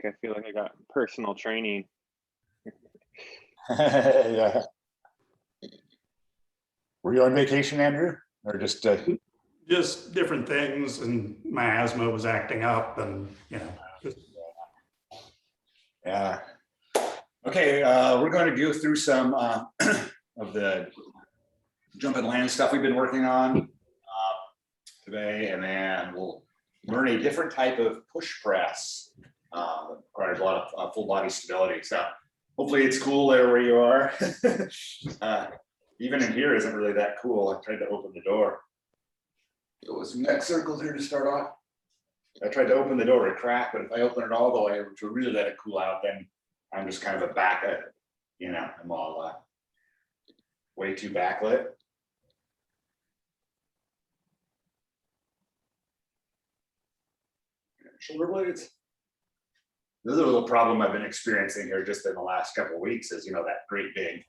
I feel like I got personal training. Yeah. Were you on vacation, Andrew, or just? Just different things, and my asthma was acting up, and Yeah. Okay, we're going to go through some of the jump and land stuff we've been working on today, and then we'll learn a different type of push press. Requires a lot of full body stability. So hopefully it's cool there where you are. Even in here isn't really that cool. I tried to open the door. Go with some neck circles here to start off. I tried to open the door to crack, but if I open it all the way to really let it cool out, then I'm just kind of a back, I'm all way too backlit. Shoulder blades. The other little problem I've been experiencing here just in the last couple of weeks is, that great big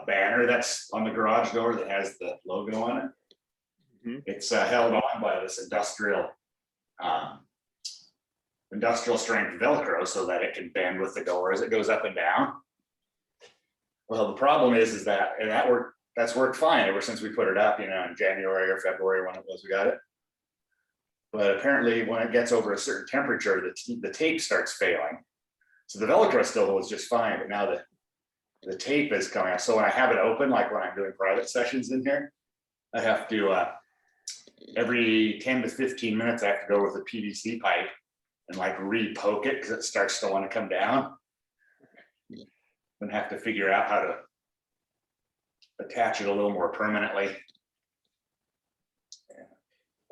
banner that's on the garage door that has the logo on it. Mm-hmm. It's held on by this industrial strength Velcro so that it can bend with the door as it goes up and down. Well, the problem is that, and that's worked fine ever since we put it up, in January or February when it was we got it. But apparently when it gets over a certain temperature, the tape starts failing. So the Velcro still holds just fine, but now the tape is coming out. So when I have it open, like when I'm doing private sessions in here, I have to, every 10 to 15 minutes, I have to go with a PVC pipe and like re-poke it because it starts to want to come down. And have to figure out how to attach it a little more permanently.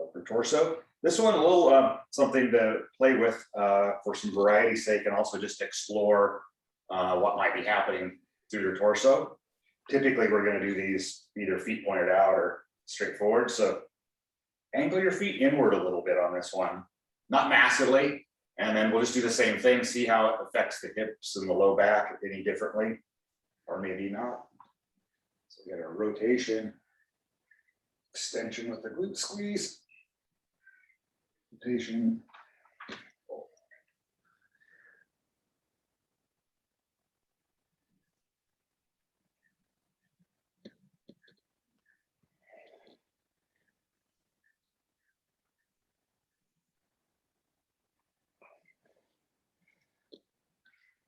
Upper torso. This one, a little something to play with for some variety's sake, and also just explore what might be happening through your torso. Typically, we're going to do these either feet pointed out or straight forward. So angle your feet inward a little bit on this one, not massively. And then we'll just do the same thing, see how it affects the hips and the low back any differently, or maybe not. So we got a rotation, extension with the glute squeeze. Rotation.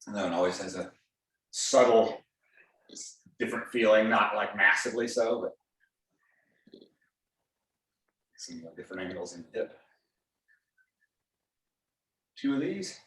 And that one always has a subtle, different feeling, not like massively so, but some different angles in the hip. Two of these.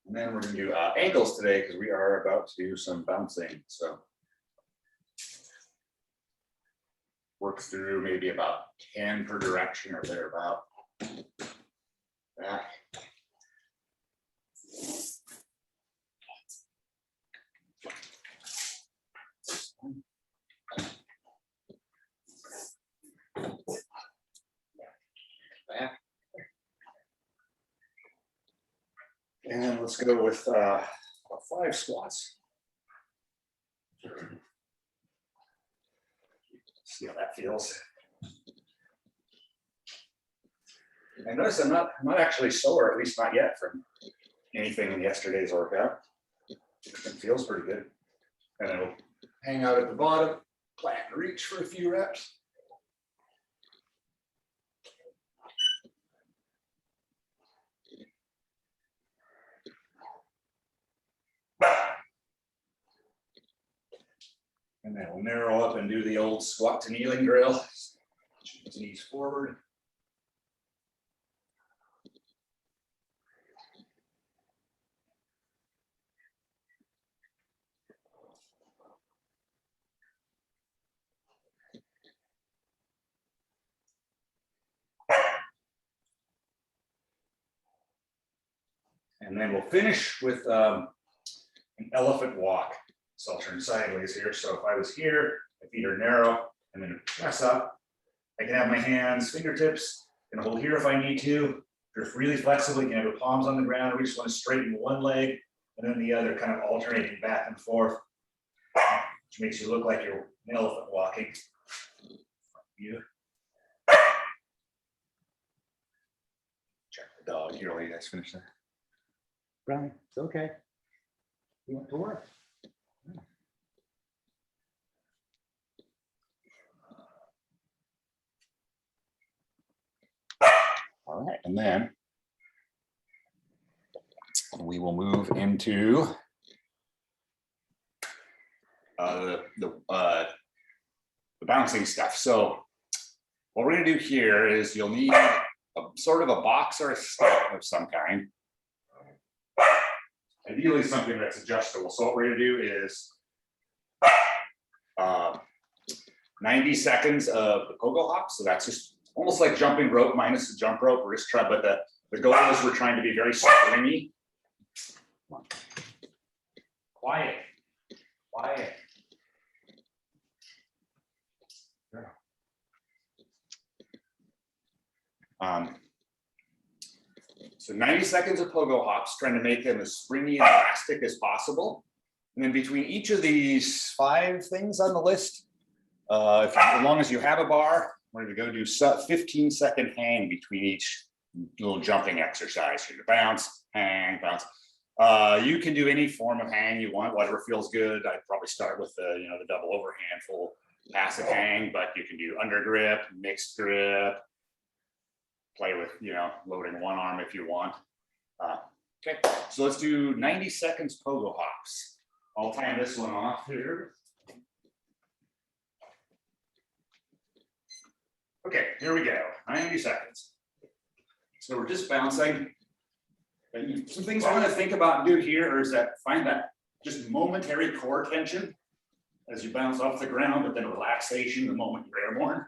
And then we're going to do ankles today because we are about to do some bouncing. So work through maybe about 10 per direction or thereabout. Back. Back. And let's go with 5 squats. See how that feels. And notice I'm not actually sore, at least not yet, from anything in yesterday's workout. It feels pretty good. And it'll hang out at the bottom, plant and reach for a few reps. And then we'll narrow up and do the old squat to kneeling drill. Knees forward. And then we'll finish with an elephant walk. So I'll turn sideways here. So if I was here, my feet are narrow, and then press up. I can have my hands, fingertips, and hold here if I need to, If you're really flexible, you can have your palms on the ground, or we just want to straighten one leg and then the other, kind of alternating back and forth, which makes you look like you're an elephant walking. You. Check the dog here while you guys finish that. Brownie, it's okay. You went to work. All right, and then we will move into the bouncing stuff. So what we're gonna do here is you'll need a sort of a box or a step of some kind. Ideally something that's adjustable. So what we're gonna do is 90 seconds of the pogo hop. So that's just almost like jumping rope minus the jump rope. We're just trying, but the goal is we're trying to be very springy. Quiet. Quiet. So 90 seconds of pogo hops, trying to make them as springy and elastic as possible. And then between each of these 5 things on the list, as long as you have a bar, we're going to go do 15-second hang between each little jumping exercise. You're going to bounce, hang, bounce. You can do any form of hang you want, whatever feels good. I'd probably start with the the double overhand full passive hang, but you can do under grip, mixed grip, play with loading one arm if you want. Okay, so let's do 90 seconds pogo hops. I'll time this one off here. Okay, here we go. 90 seconds. So we're just bouncing. Some things I want to think about and do here is that find that just momentary core tension as you bounce off the ground, but then relaxation the moment you're airborne.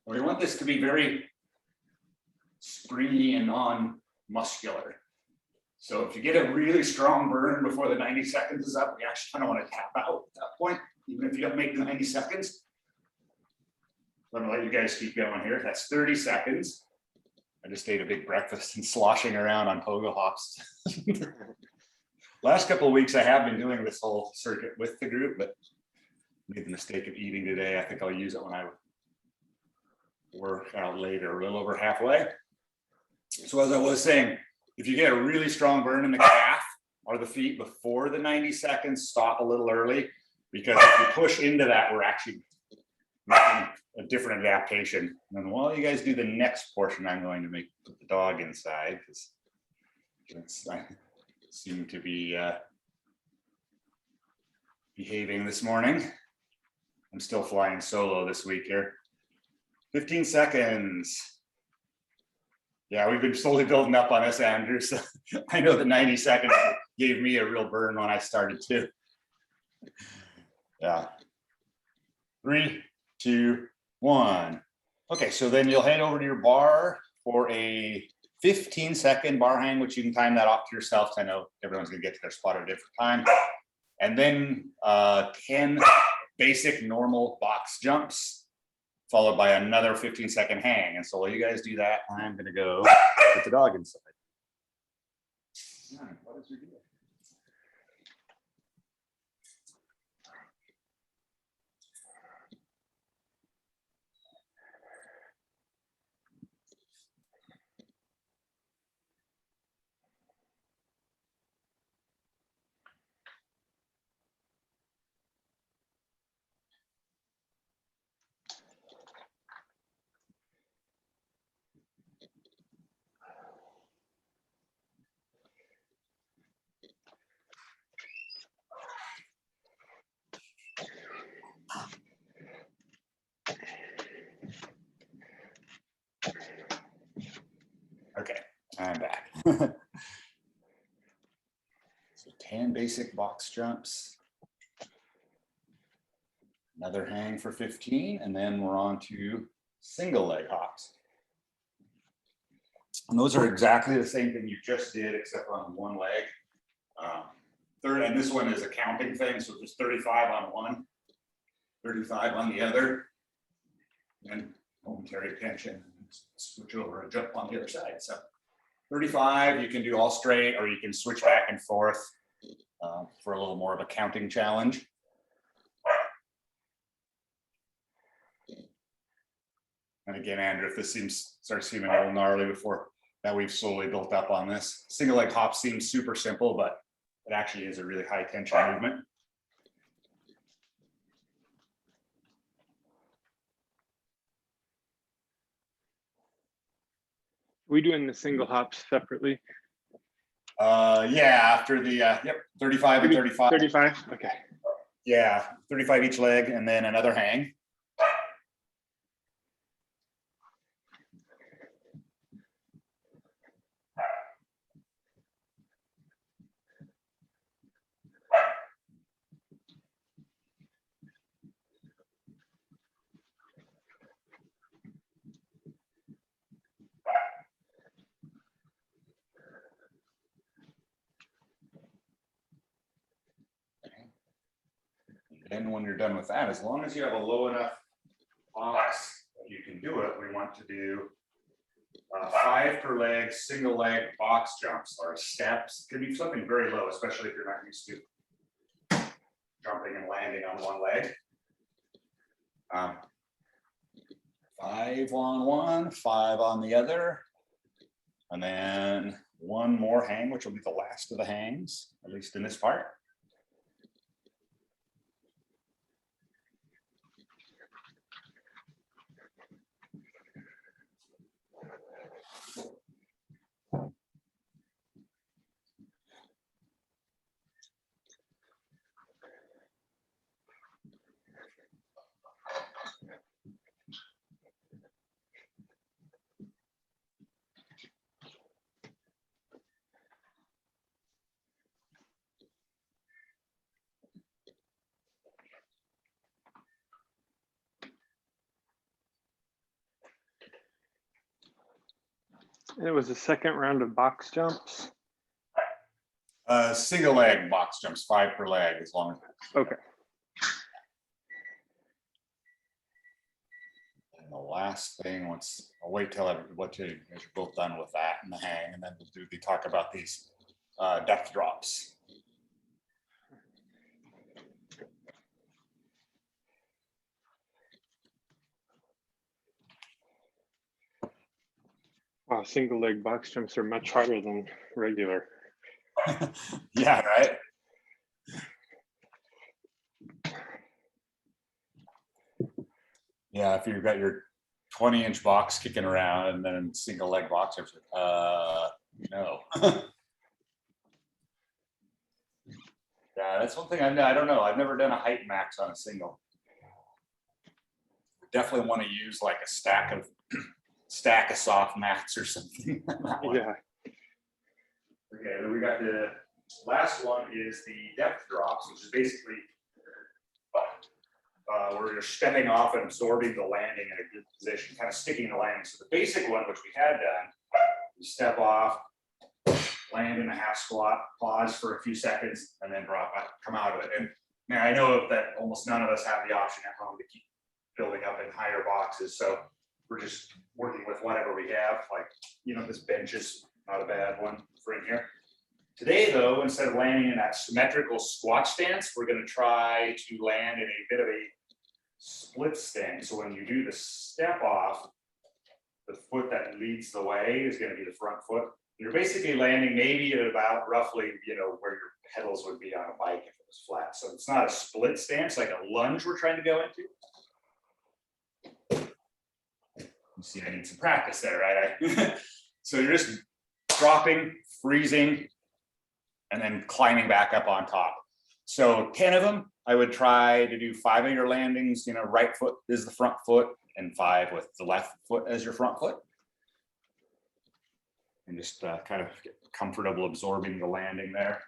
We want this to be very springy and non-muscular. So if you get a really strong burn before the 90 seconds is up, we actually kind of want to tap out at that point, even if you don't make the 90 seconds. I'm gonna let you guys keep going here. That's 30 seconds. I just ate a big breakfast and sloshing around on pogo hops. Last couple of weeks, I have been doing this whole circuit with the group, but made the mistake of eating today. I think I'll use it when I work out later, a little over halfway. So as I was saying, if you get a really strong burn in the calf or the feet before the 90 seconds, stop a little early, because if you push into that, we're actually making a different adaptation. And then while you guys do the next portion, I'm going to put the dog inside, because I seem to be behaving this morning. I'm still flying solo this week here. 15 seconds. Yeah, we've been slowly building up on us, Andrew. So I know the 90 seconds gave me a real burn when I started too. Yeah. 3, 2, 1. Okay, so then you'll head over to your bar for a 15-second bar hang, which you can time that off to yourself. I know everyone's gonna get to their spot at a different time. And then 10 basic normal box jumps, followed by another 15-second hang. And so while you guys do that, I'm gonna go put the dog inside. What is your deal? Okay, I'm back. So 10 basic box jumps. Another hang for 15, and then we're on to single leg hops. And those are exactly the same thing you just did, except on one leg. And this one is a counting thing, so just 35 on one, 35 on the other, and momentary tension. switch over and jump on the other side. So 35, you can do all straight, or you can switch back and forth for a little more of a counting challenge. And again, Andrew, if this starts seeming a little gnarly before that, we've slowly built up on this. Single leg hop seems super simple, but it actually is a really high tension movement. We doing the single hops separately? Yeah, after the, yep, 35 and 35. 35, okay. Yeah, 35 each leg, and then another hang. And when you're done with that, as long as you have a low enough box that you can do it, we want to do 5 per leg, single leg box jumps or steps. Could be something very low, especially if you're not used to jumping and landing on one leg. 5 on one, 5 on the other, and then one more hang, which will be the last of the hangs, at least in this part. And it was the second round of box jumps. Single leg box jumps, 5 per leg, as long as. Okay. And the last thing, once I'll wait till you're both done with that and the hang, and then we'll talk about these depth drops. Wow, single leg box jumps are much harder than regular. Yeah, right. Yeah, if you've got your 20-inch box kicking around and then single leg box jumps, no. Yeah, that's one thing I don't know. I've never done a height max on a single. Definitely want to use like a stack of soft mats or something. Yeah. Okay, then we got the last one is the depth drops, which is basically where you're stepping off and absorbing the landing in a good position, kind of sticking the landing. So the basic one, which we had done, you step off, land in a half squat, pause for a few seconds, and then drop out, come out of it. And man, I know that almost none of us have the option at home to keep building up in higher boxes. So we're just working with whatever we have. Like, you know, this bench is not a bad one for in here. Today, though, instead of landing in that symmetrical squat stance, we're going to try to land in a bit of a split stance. So when you do the step off, the foot that leads the way is going to be the front foot. You're basically landing maybe at about roughly, you know, where your pedals would be on a bike if it was flat. So it's not a split stance like a lunge we're trying to go into. You see, I need some practice there, right? So you're just dropping, freezing, and then climbing back up on top. So 10 of them, I would try to do 5 of your landings, you know, right foot is the front foot and 5 with the left foot as your front foot. And just kind of get comfortable absorbing the landing there.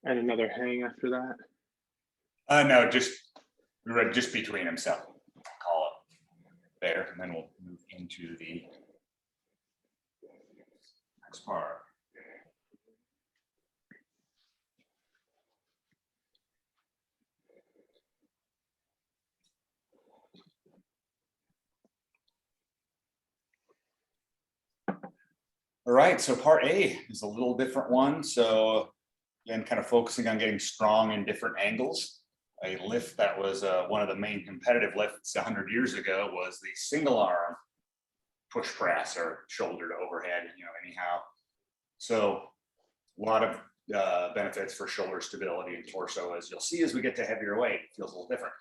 And another hang after that. No, just between them, so call it there, and then we'll move into the next part. All right, so part A is a little different one. So again, kind of focusing on getting strong in different angles. A lift that was one of the main competitive lifts 100 years ago was the single arm push press or shoulder to overhead, anyhow. So a lot of benefits for shoulder stability and torso, as you'll see as we get to heavier weight, it feels a little different.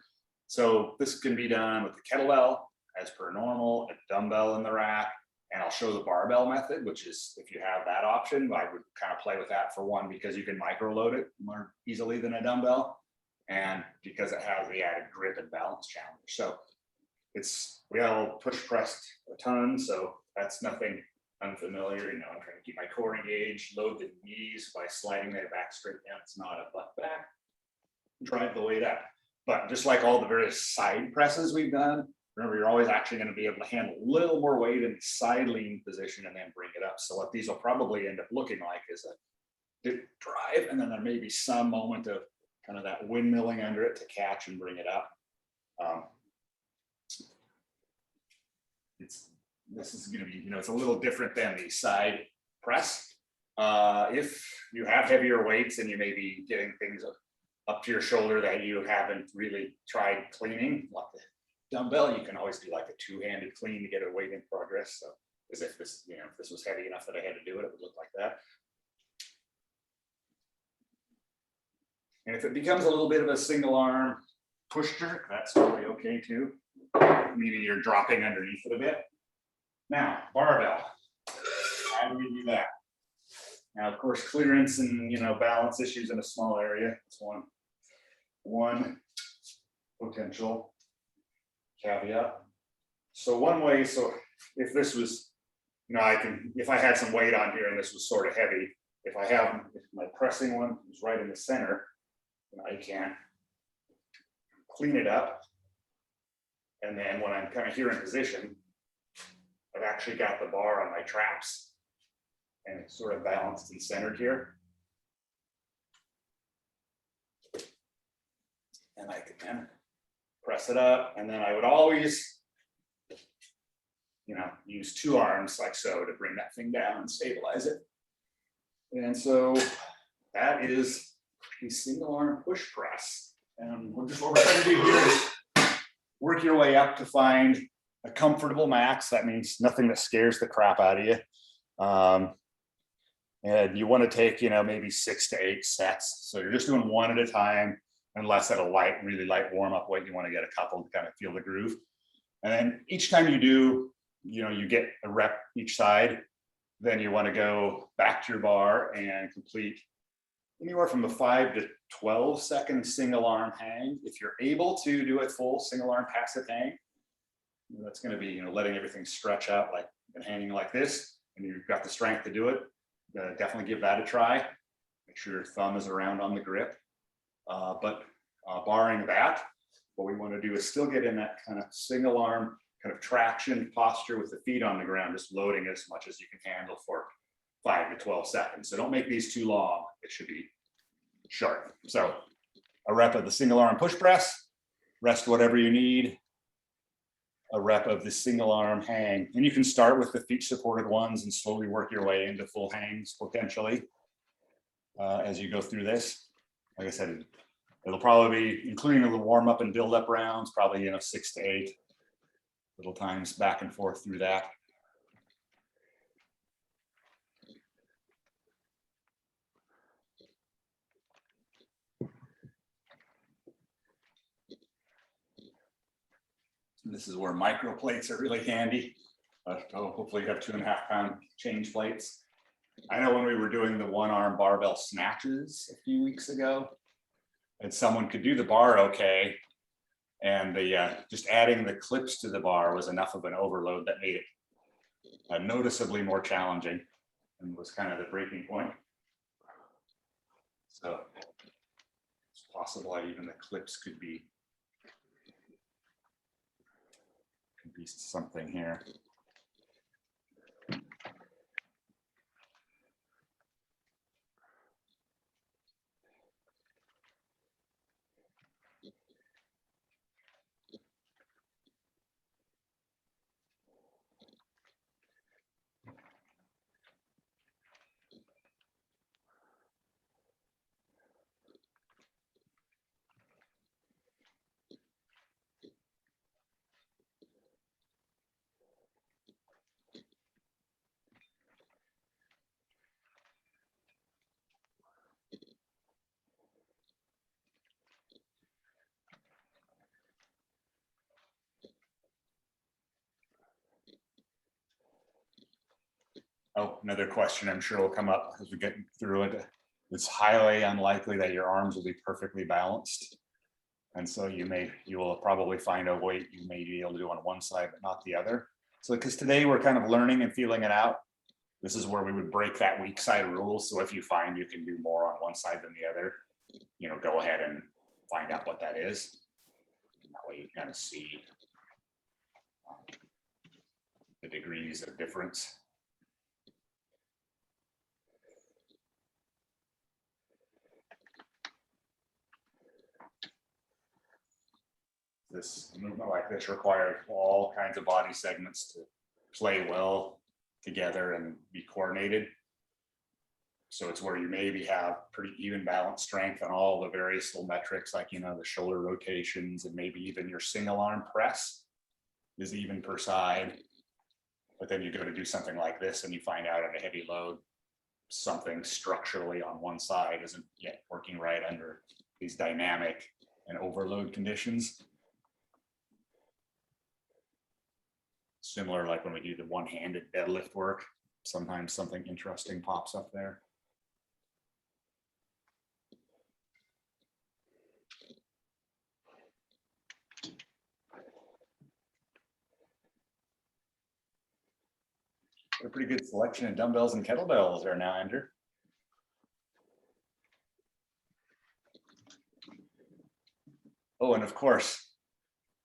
So this can be done with the kettlebell as per normal, a dumbbell in the rack, and I'll show the barbell method, which is if you have that option, I would kind of play with that for one, because you can micro load it more easily than a dumbbell, and because it has the added grip and balance challenge. So we all push pressed a ton, so that's nothing unfamiliar. I'm trying to keep my core engaged, load the knees by sliding their back straight down. It's not a butt back. Drive the weight up. But just like all the various side presses we've done, remember, you're always actually going to be able to handle a little more weight in the side lean position and then bring it up. So what these will probably end up looking like is a dip drive, and then there may be some moment of kind of that windmilling under it to catch and bring it up. This is going to be, it's a little different than the side press. If you have heavier weights and you may be getting things up to your shoulder that you haven't really tried cleaning, like the dumbbell, you can always do like a two-handed clean to get a weight in progress. So as if this, if this was heavy enough that I had to do it, it would look like that. And if it becomes a little bit of a single arm push jerk, that's totally okay too. Meaning you're dropping underneath it a bit. Now, barbell, how do we do that? Now, of course, clearance and balance issues in a small area. It's one potential caveat. So one way, so if this was, if I had some weight on here and this was sort of heavy, if my pressing one is right in the center, I can clean it up. And then when I'm kind of here in position, I've actually got the bar on my traps and it's sort of balanced and centered here. And I can press it up, and then I would always, use two arms like so to bring that thing down and stabilize it. And so that is a single arm push press. And what we're trying to do here is work your way up to find a comfortable max. That means nothing that scares the crap out of you. And you want to take, maybe 6 to 8 sets. So you're just doing one at a time, unless at a really light warm up weight, you want to get a couple to kind of feel the groove. And then each time you do, you get a rep each side, then you want to go back to your bar and complete anywhere from a 5 to 12 second single arm hang. If you're able to do a full single arm passive hang, that's going to be, letting everything stretch out like and hanging like this, and you've got the strength to do it. Definitely give that a try. Make sure your thumb is around on the grip. But barring that, what we want to do is still get in that kind of single arm kind of traction posture with the feet on the ground, just loading as much as you can handle for 5 to 12 seconds. So don't make these too long. It should be short. So a rep of the single arm push press, rest whatever you need. A rep of the single arm hang. And you can start with the feet supported ones and slowly work your way into full hangs potentially as you go through this. Like I said, it'll probably be, including the warm up and build up rounds, probably 6 to 8 little times back and forth through that. This is where micro plates are really handy. Hopefully you have 2.5 pound change plates. I know when we were doing the one arm barbell snatches a few weeks ago, and someone could do the bar okay, and the just adding the clips to the bar was enough of an overload that made it noticeably more challenging and was kind of the breaking point. So possible that even the clips could be something here. Oh, another question I'm sure will come up as we get through it. It's highly unlikely that your arms will be perfectly balanced. And so you will probably find a weight you may be able to do on one side, but not the other. So because today we're kind of learning and feeling it out. This is where we would break that weak side rule. So if you find you can do more on one side than the other, go ahead and find out what that is. That way you kind of see the degrees of difference. This movement like this requires all kinds of body segments to play well together and be coordinated. So it's where you maybe have pretty even balanced strength on all the various little metrics, like, the shoulder rotations, and maybe even your single arm press is even per side. But then you go to do something like this and you find out at a heavy load, something structurally on one side isn't yet working right under these dynamic and overload conditions. Similar, like when we do the one-handed deadlift work, sometimes something interesting pops up there. A pretty good selection of dumbbells and kettlebells there now, Andrew. Oh, and of course,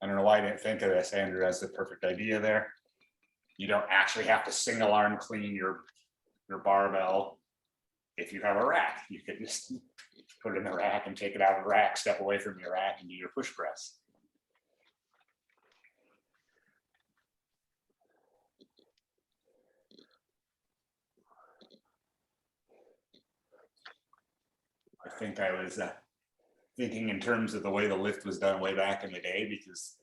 I don't know why I didn't think of this. Andrew has the perfect idea there. You don't actually have to single arm clean your barbell if you have a rack. You could just put it in the rack and take it out of the rack, step away from your rack and do your push press. I think I was thinking in terms of the way the lift was done way back in the day, because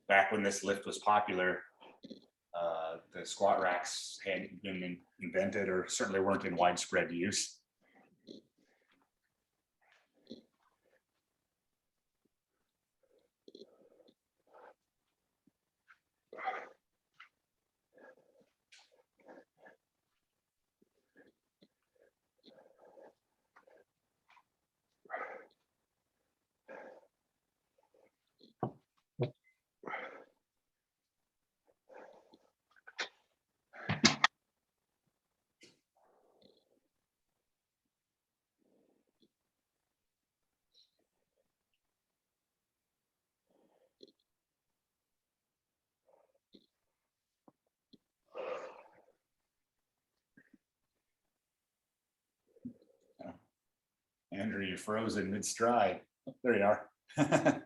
back when this lift was popular, the squat racks hadn't been invented, or certainly weren't in widespread use. Andrew, you're frozen mid-stride. There you are.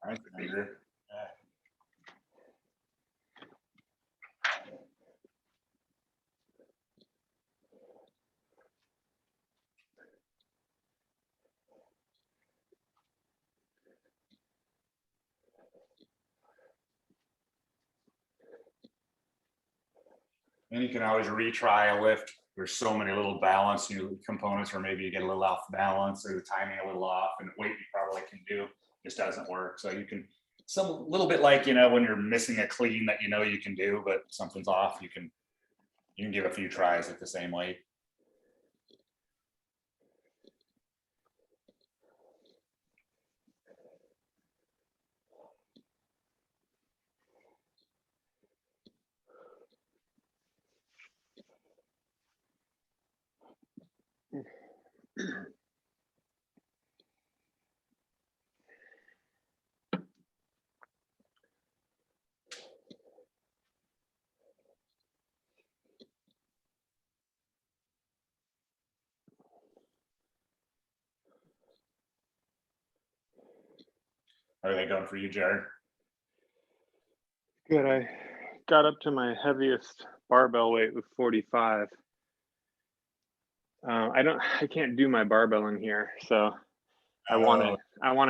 All right, Andrew. And you can always retry a lift there's so many little balance components where maybe you get a little off balance or the timing a little off, and weight you probably can do just doesn't work. So you can, some little bit like, you know, when you're missing a clean that you know you can do, but something's off, you can give a few tries at the same weight. How are they going for you, Jared? Good. I got up to my heaviest barbell weight with 45. I can't do my barbell in here, so I want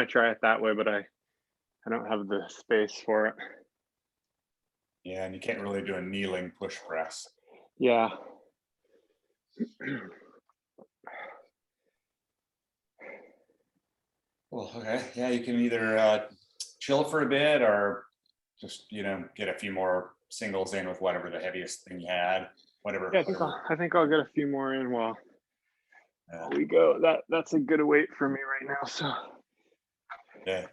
to try it that way, but I don't have the space for it. Yeah, and you can't really do a kneeling push press. Yeah. Well, okay, yeah, you can either chill for a bit or just, you know, get a few more singles in with whatever the heaviest thing you had, whatever. Yeah, I think I'll get a few more in while we go. That's a good weight for me right now. So yeah,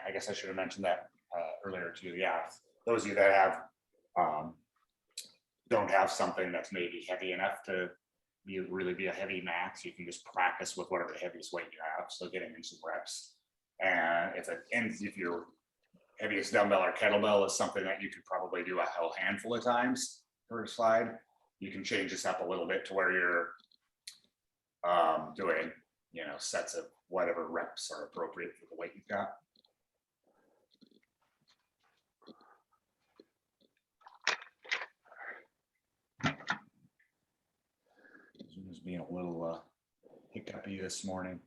I guess I should have mentioned that earlier too. Yeah, those of you that have don't have something that's maybe heavy enough to really be a heavy max, you can just practice with whatever the heaviest weight you have. So getting in some reps, and if your heaviest dumbbell or kettlebell is something that you could probably do a whole handful of times per slide, you can change this up a little bit to where you're doing, you know, sets of whatever reps are appropriate for the weight you've got. Zoom is being a little hiccupy this morning.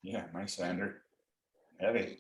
Yeah, nice, Andrew. Heavy.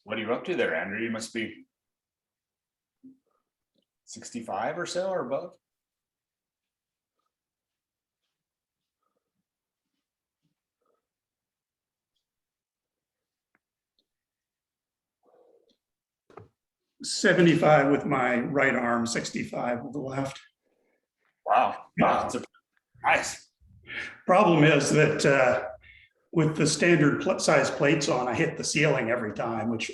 What are you up to there, Andrew? You must be 65 or so or above. $75 with my right arm, 65 with the left. Wow, that's nice. Problem is that with the standard size plates on, I hit the ceiling every time, which,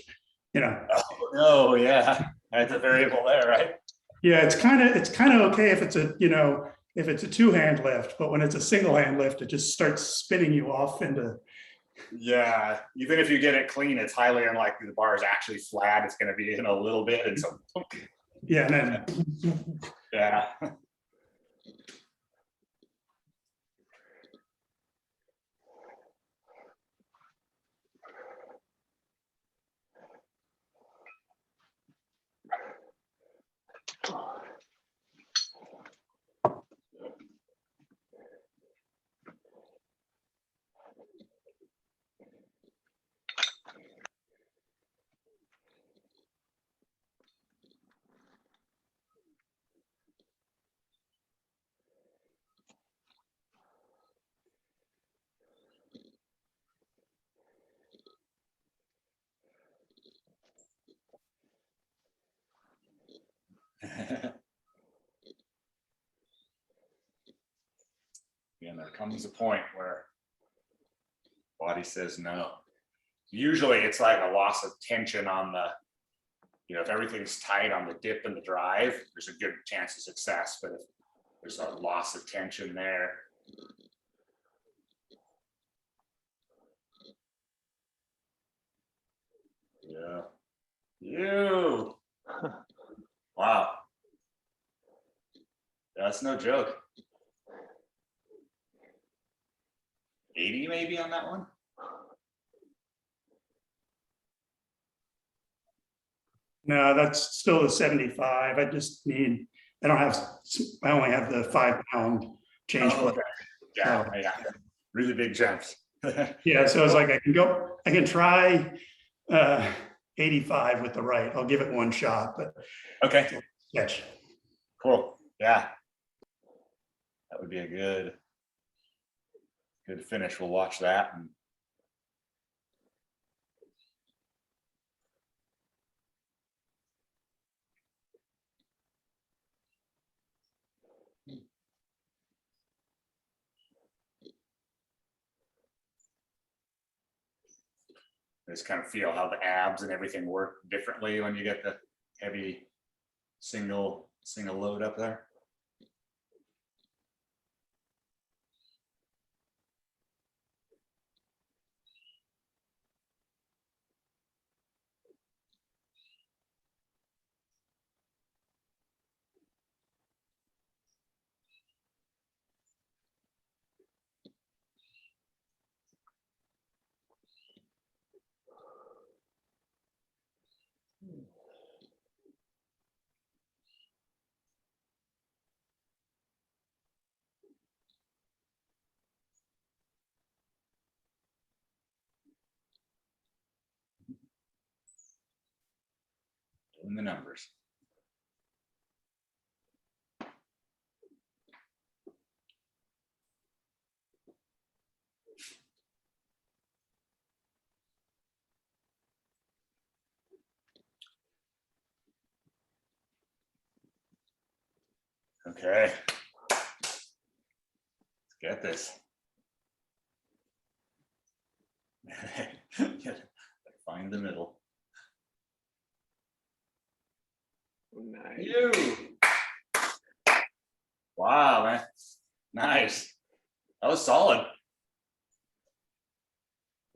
you know. Oh, no, yeah, that's a variable there, right? Yeah, it's kind of okay if it's a two-hand lift, but when it's a single hand lift, it just starts spinning you off into. Yeah, even if you get it clean, it's highly unlikely the bar is actually flat. It's going to be in a little bit, and so Yeah, and then yeah. And there comes a point where body says no. Usually it's like a loss of tension on the, you know, if everything's tight on the dip and the drive, there's a good chance of success. But if there's a loss of tension there, yeah, you, wow, that's no joke. 80 maybe on that one. No, that's still the 75. I just need, I only have the 5-pound change Oh, foot. okay. Yeah, yeah, really big jumps. Yeah, so it's like I can try 85 with the right. I'll give it one shot, but Okay, sketch. cool. Yeah, that would be a good finish. We'll watch that. And just kind of feel how the abs and everything work differently when you get the heavy single load up there. Doing the numbers. Okay. Let's get this. Find the middle. Nice. You. Wow, man. Nice. That was solid.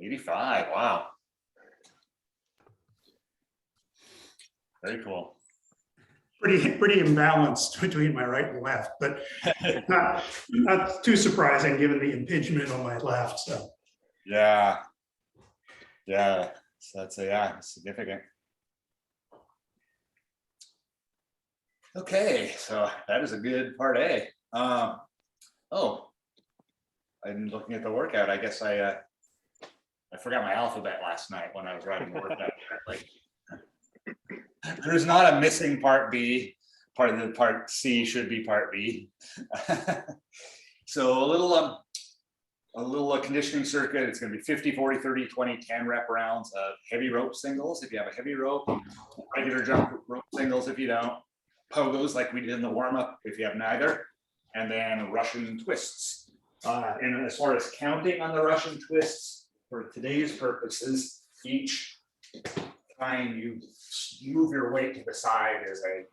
85. Wow. Very cool. Pretty imbalanced between my right and left, but not too surprising given the impingement on my left. So Yeah. Yeah. So that's significant. Okay, so that is a good part A. Oh, I'm looking at the workout. I guess I forgot my alphabet last night when I was writing the workout. Like, there's not a missing part B. Part C should be part B. So a little conditioning circuit. It's going to be 50, 40, 30, 20, 10 rep rounds of heavy rope singles if you have a heavy rope, regular jump rope singles if you don't, pogos like we did in the warm-up if you have neither, and then Russian twists. And as far as counting on the Russian twists, for today's purposes, each time you move your weight to the side is a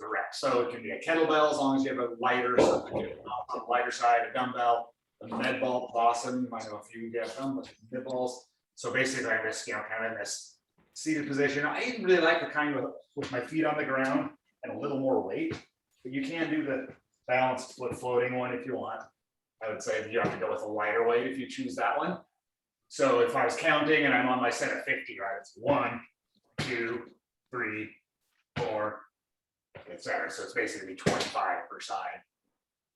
rep. So it can be a kettlebell as long as you have a lighter, so it can be on the lighter side, a dumbbell, a med ball is awesome. You might know a few get them, med balls. So basically, I'm just kind of in this seated position. I really like the kind with my feet on the ground and a little more weight, but you can do the balanced foot floating one if you want. I would say you have to go with a lighter weight if you choose that one. So if I was counting and I'm on my set of 50, right? It's 1, 2, 3, 4, etc. So it's basically 25 per side.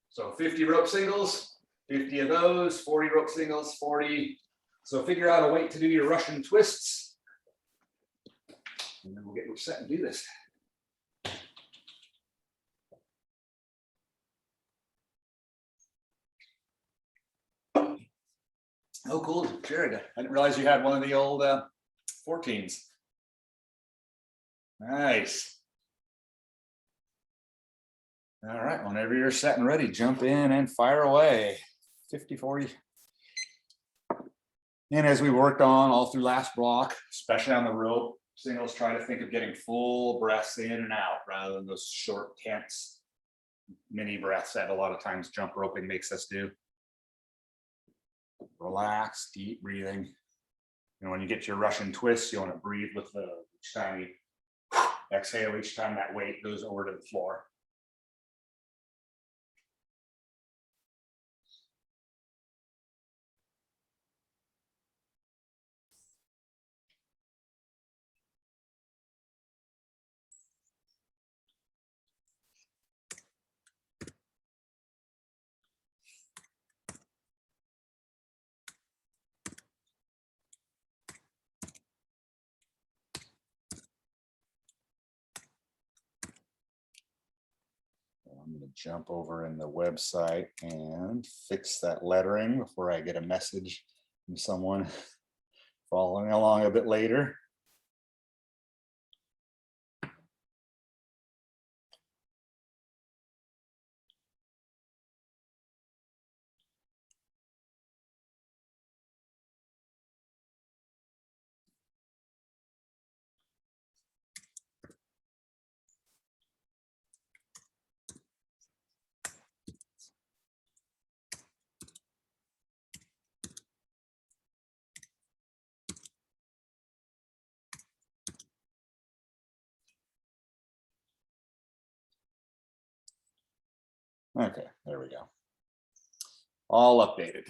So 50 rope singles, 50 of those, 40 rope singles, 40. So figure out a weight to do your Russian twists. And then we'll get set and do this. Oh, cool, Jared. I didn't realize you had one of the old 14s. Nice. All right, whenever you're set and ready, jump in and fire away. 50, 40. And as we worked on all through last block, especially on the rope, Singles, try to think of getting full breaths in and out rather than those short, tense mini breaths that a lot of times jump roping makes us do. Relax, deep breathing. And when you get your Russian twist, you want to breathe with the each time you exhale, each time that weight goes over to the floor. I'm going to jump over in the website and fix that lettering before I get a message from someone following along a bit later. Okay, there we go. All updated.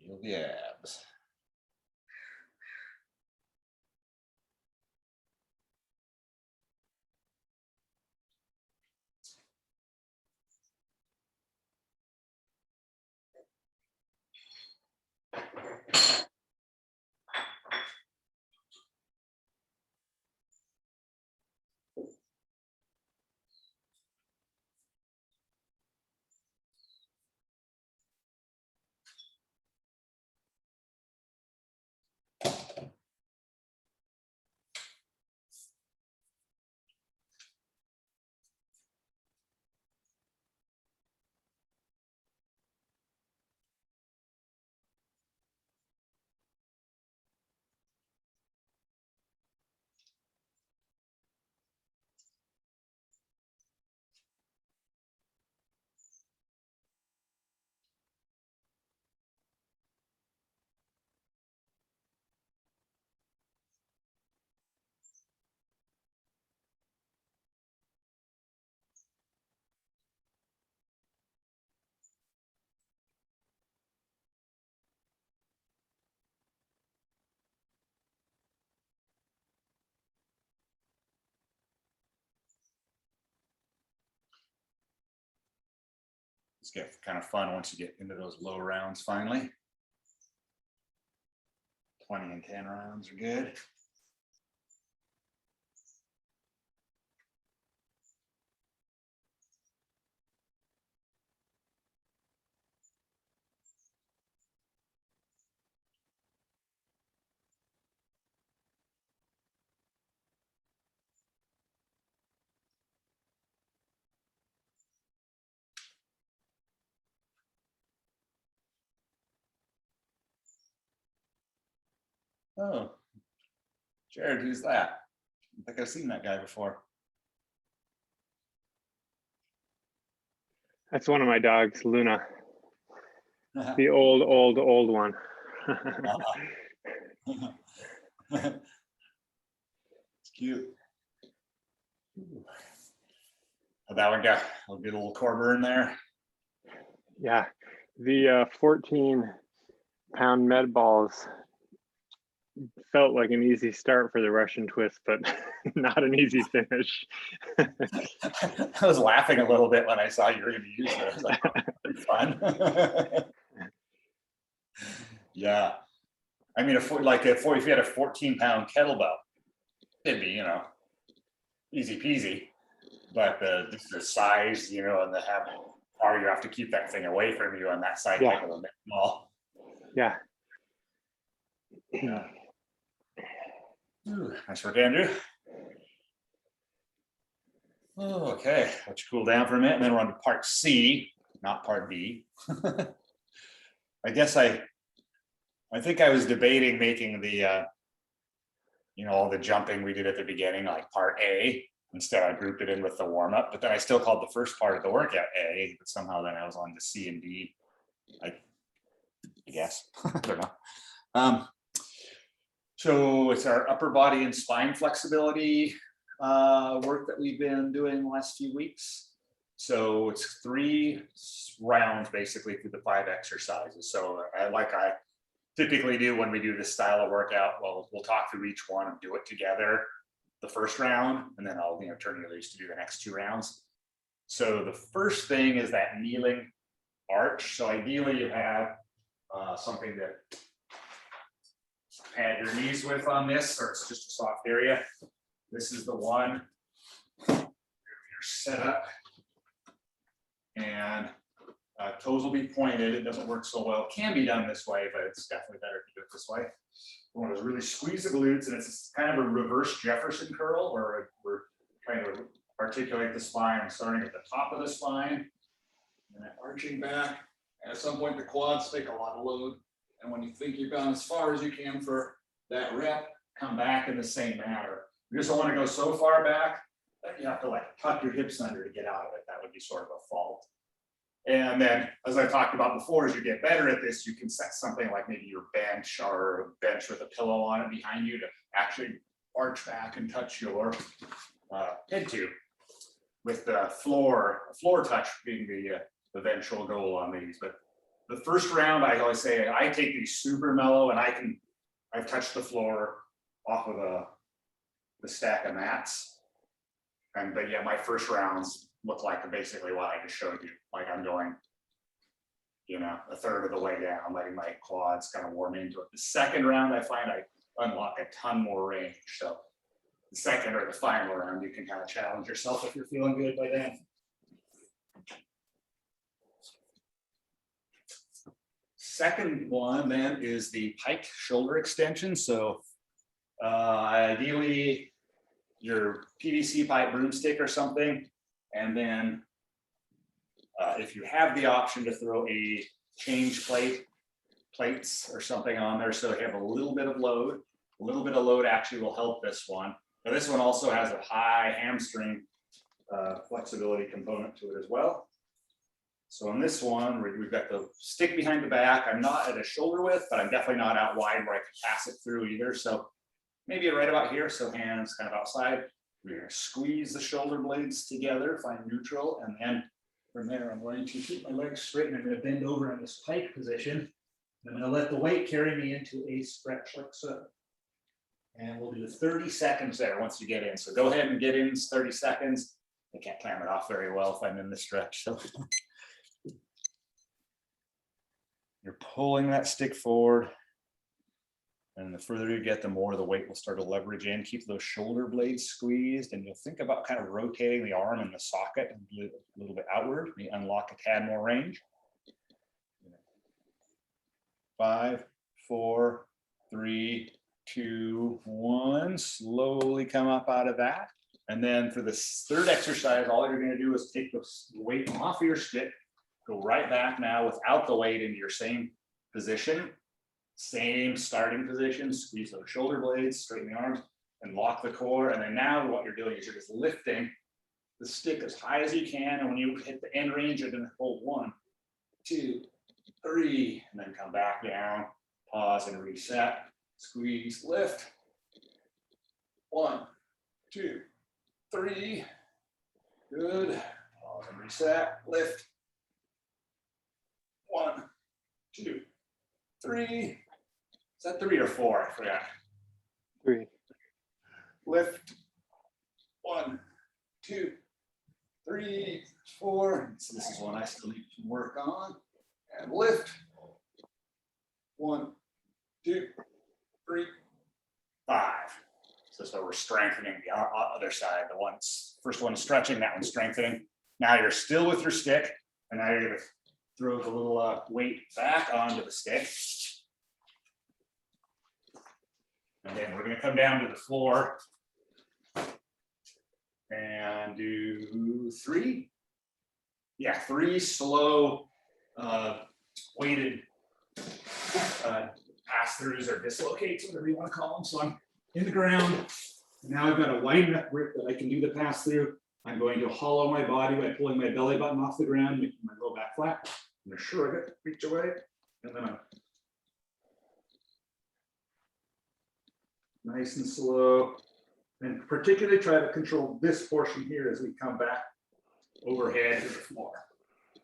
Feel the abs. It's get kind of fun once you get into those low rounds finally. 20 and 10 rounds are good. Oh, Jared, who's that? I think I've seen that guy before. That's one of my dogs, Luna, the old one. It's cute. How'd that one go? I'll get a little quarter in there. Yeah, the 14-pound med balls felt like an easy start for the Russian twist, but not an easy finish. I was laughing a little bit when I saw you were going to use those. Like, oh, fun. Yeah, I mean, if you had a 14-pound kettlebell, it'd be, easy peasy. But the size, and how far you have to keep that thing away from you on that side, Yeah. type of a ball. Yeah. Yeah. Ooh, nice work, Andrew. Oh, okay, let you cool down for a minute, and then we're on to part C, not part B. I guess I think I was debating making the, all the jumping we did at the beginning, like part A. Instead, I grouped it in with the warm up, but then I still called the first part of the workout A, but somehow then I was on to C and D. I guess. I don't know. So it's our upper body and spine flexibility work that we've been doing the last few weeks. So it's 3 rounds basically through the 5 exercises. So like I typically do when we do this style of workout, we'll talk through each one and do it together the first round, and then I'll turn you loose to do the next 2 rounds. So the first thing is that kneeling arch. So ideally you have something to pad your knees with on this, or it's just a soft area. This is the one. You're set up, and toes will be pointed. It doesn't work so well. It can be done this way, but it's definitely better to do it this way. You want to really squeeze the glutes, and it's kind of a reverse Jefferson curl, where we're trying to articulate the spine, starting at the top of the spine, and then arching back. And at some point, the quads take a lot of load. And when you think you've gone as far as you can for that rep, come back in the same manner. You just don't want to go so far back that you have to tuck your hips under to get out of it. That would be sort of a fault. And then, as I talked about before, as you get better at this, you can set something like maybe your bench, or a bench with a pillow on it behind you to actually arch back and touch your head tube, with the floor touch being the eventual goal on these. But the first round, I always say, I take these super mellow, and I've touched the floor off of the stack of mats. But yeah, my first rounds look like basically what I just showed you. Like I'm going, a third of the way down, letting my quads kind of warm into it. The second round, I find I unlock a ton more range. So the second or the final round, you can kind of challenge yourself if you're feeling good by then. Second one then is the pike shoulder extension. So ideally your PVC pipe broomstick or something, and then if you have the option to throw a change plates or something on there, so you have a little bit of load. A little bit of load actually will help this one. Now this one also has a high hamstring flexibility component to it as well. So on this one, we've got the stick behind the back. I'm not at a shoulder width, but I'm definitely not out wide where I can pass it through either. So maybe right about here, so hands kind of outside. We're going to squeeze the shoulder blades together, find neutral, and then from there, I'm going to keep my legs straight, and I'm going to bend over in this pike position. I'm going to let the weight carry me into a stretch like so. And we'll do 30 seconds there once you get in. So go ahead and get in 30 seconds. I can't climb it off very well if I'm in the stretch. So you're pulling that stick forward. And the further you get, the more the weight will start to leverage in. Keep those shoulder blades squeezed, and you'll think about kind of rotating the arm in the socket a little bit outward. You unlock a tad more range. 5, 4, 3, 2, 1. Slowly come up out of that. And then for this third exercise, all you're going to do is take the weight off of your stick, go right back now without the weight into your same position. Same starting position, squeeze those shoulder blades, straighten the arms, and lock the core. And then now what you're doing is you're just lifting the stick as high as you can. And when you hit the end range, you're gonna hold 1, 2, 3, and then come back down, pause and reset, squeeze, lift. 1, 2, 3. Good. Pause and reset, lift. 1, 2, 3. Is that 3 or 4? I forgot. 3. Lift. 1, 2, 3, 4. So this is one I still need to work on. And lift. 1, 2, 3, 5. So we're strengthening the other side. The first one is stretching, that one's strengthening. Now you're still with your stick, and now you're going to throw the little weight back onto the stick. And then we're going to come down to the floor and do 3. Yeah, 3 slow weighted pass-throughs or dislocates, whatever you want to call them. So I'm in the ground. And now I've got a wide enough grip that I can do the pass-through. I'm going to hollow my body by pulling my belly button off the ground, making my low back flat. I'm going to shrug it, reach away, and then I'm nice and slow. And particularly try to control this portion here as we come back overhead to the floor.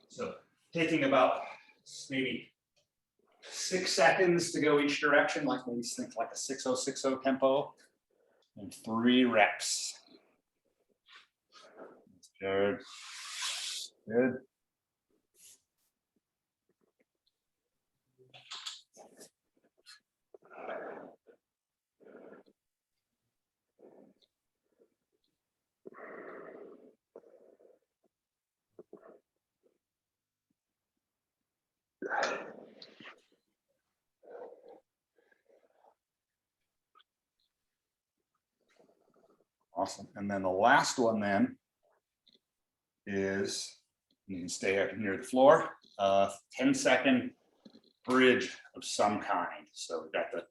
So taking about maybe 6 seconds to go each direction, like maybe think like a 6060 tempo, and 3 reps. Good. Good. Awesome. And then the last one then is, you can stay up near the floor, 10-second bridge of some kind. So we've got the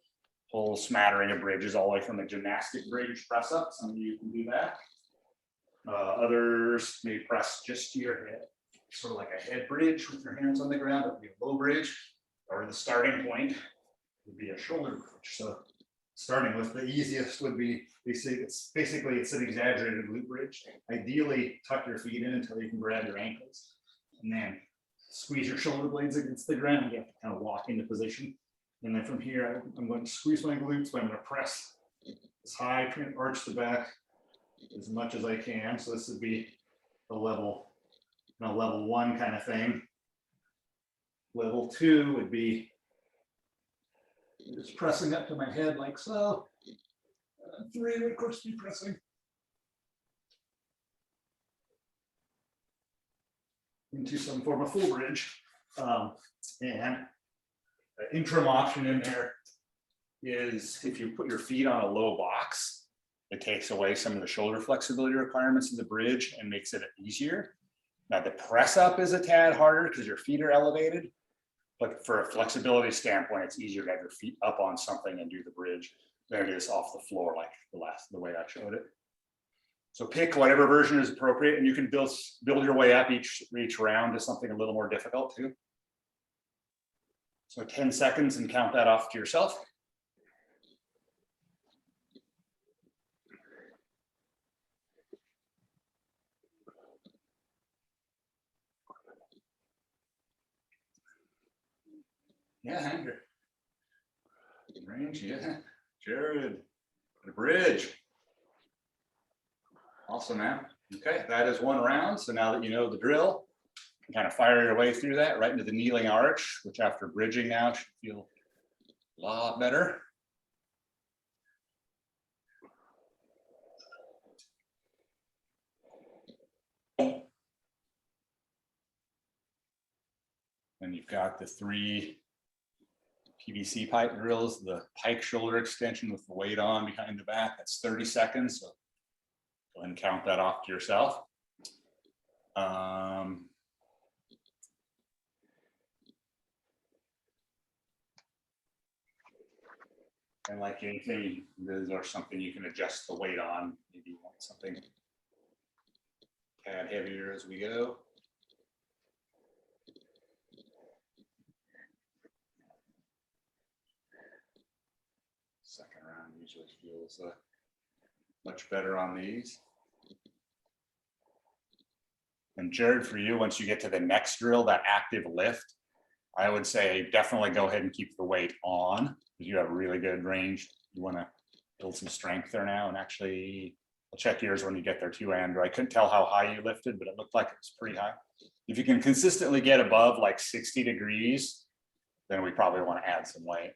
whole smattering of bridges, all the way from a gymnastic bridge press up. Some of you can do that. Others may press just to your head, sort of like a head bridge with your hands on the ground. That would be a low bridge, or the starting point would be a shoulder bridge. So starting with the easiest would be basically it's an exaggerated glute bridge. Ideally, tuck your feet in until you can grab your ankles, and then squeeze your shoulder blades against the ground. You have to kind of walk into position. And then from here, I'm going to squeeze my glutes, but I'm going to press as high, try and arch the back as much as I can. So this would be a level 1 kind of thing. Level 2 would be just pressing up to my head like so. 3 would of course be pressing into some form of full bridge. And the interim option in there is if you put your feet on a low box, it takes away some of the shoulder flexibility requirements of the bridge and makes it easier. Now the press up is a tad harder because your feet are elevated, but for a flexibility standpoint, it's easier to have your feet up on something and do the bridge than it is off the floor like the way I showed it. So pick whatever version is appropriate, and you can build your way up each round to something a little more difficult too. So 10 seconds and count that off to yourself. Yeah, Andrew. Range, yeah. Jared, the bridge. Awesome, man. Okay, that is 1 round. So now that you know the drill, you can kind of fire your way through that right into the kneeling arch, which after bridging now should feel a lot better. And you've got the 3 PVC pipe drills, the pike shoulder extension with the weight on behind the back. That's 30 seconds. So go ahead and count that off to yourself. And like anything, these are something you can adjust the weight on. Maybe you want something tad heavier as we go. Second round usually feels much better on these. And Jared, for you, once you get to the next drill, that active lift, I would say definitely go ahead and keep the weight on because you have really good range. You want to build some strength there now. And actually, I'll check yours when you get there too, Andrew. I couldn't tell how high you lifted, but it looked like it was pretty high. If you can consistently get above like 60 degrees, then we probably want to add some weight.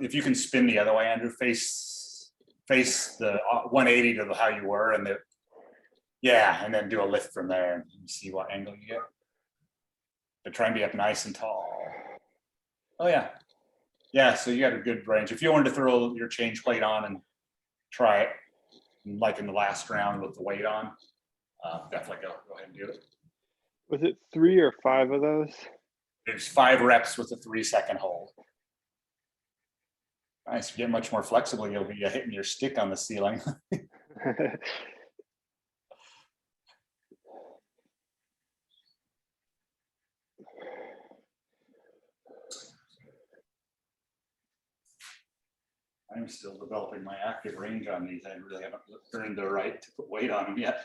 If you can spin the other way, Andrew, face the 180 to how you were, and yeah, and then do a lift from there and see what angle you get. But try and be up nice and tall. Oh yeah. Yeah, so you got a good range. If you wanted to throw your change plate on and try it, like in the last round with the weight on, definitely go ahead and do it. Was it 3 or 5 of those? There's 5 reps with a 3-second hold. Nice, you get much more flexible, you'll be hitting your stick on the ceiling. I'm still developing my active range on these. I really haven't earned the right to put weight on them yet.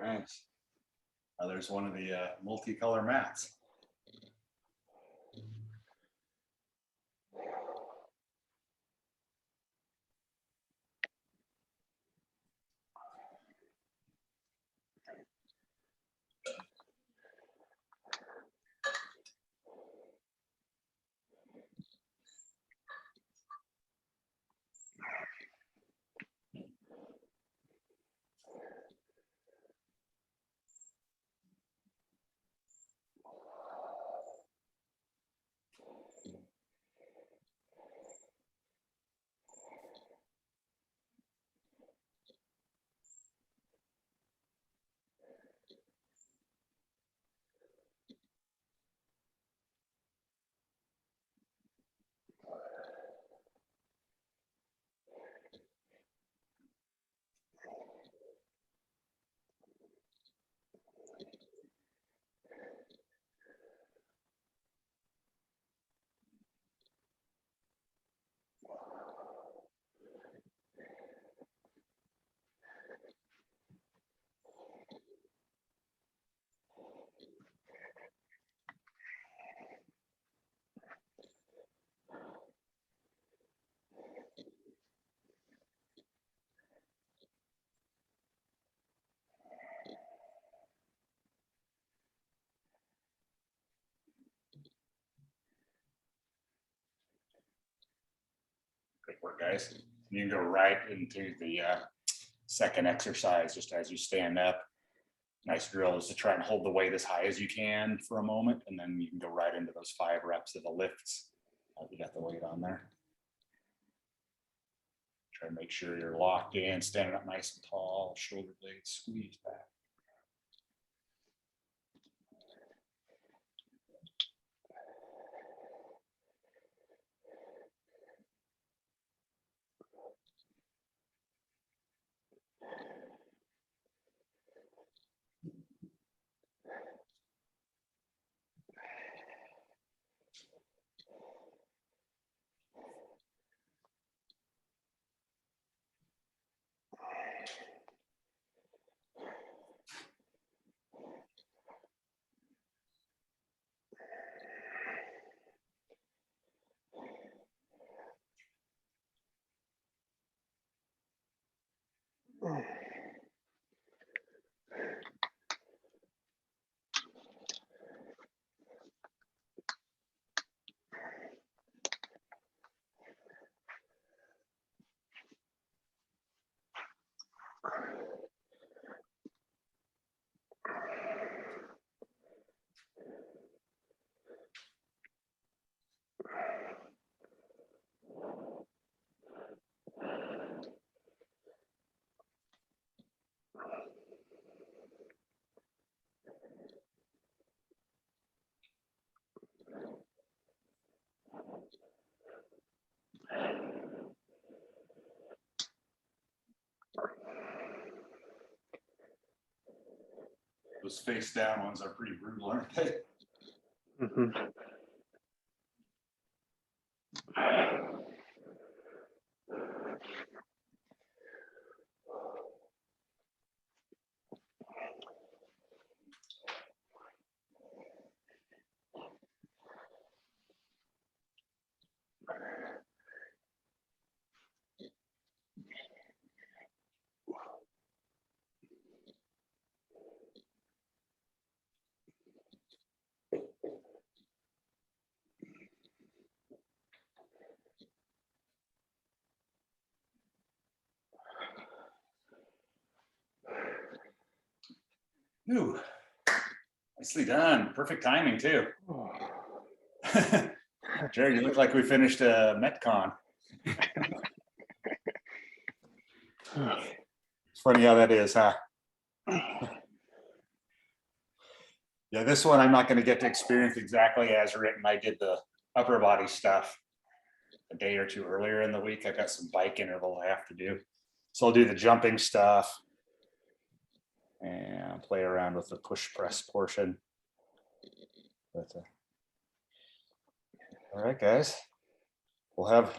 Nice. Now there's one of the multicolor mats. Good work, guys. You can go right into the second exercise just as you stand up. Nice drill is to try and hold the weight as high as you can for a moment, and then you can go right into those 5 reps of the lifts. You got the weight on there. Try to make sure you're locked in, standing up nice and tall, shoulder blades squeeze back. Those face down ones are pretty brutal, aren't they? Mhm. Ooh, nicely done. Perfect timing too. Jared, you look like we finished a Metcon. It's funny how that is, huh? Yeah, this one I'm not going to get to experience exactly as written. I did the upper body stuff a day or two earlier in the week. I've got some bike interval I have to do. So I'll do the jumping stuff and play around with the push press portion. But, all right, guys, we'll have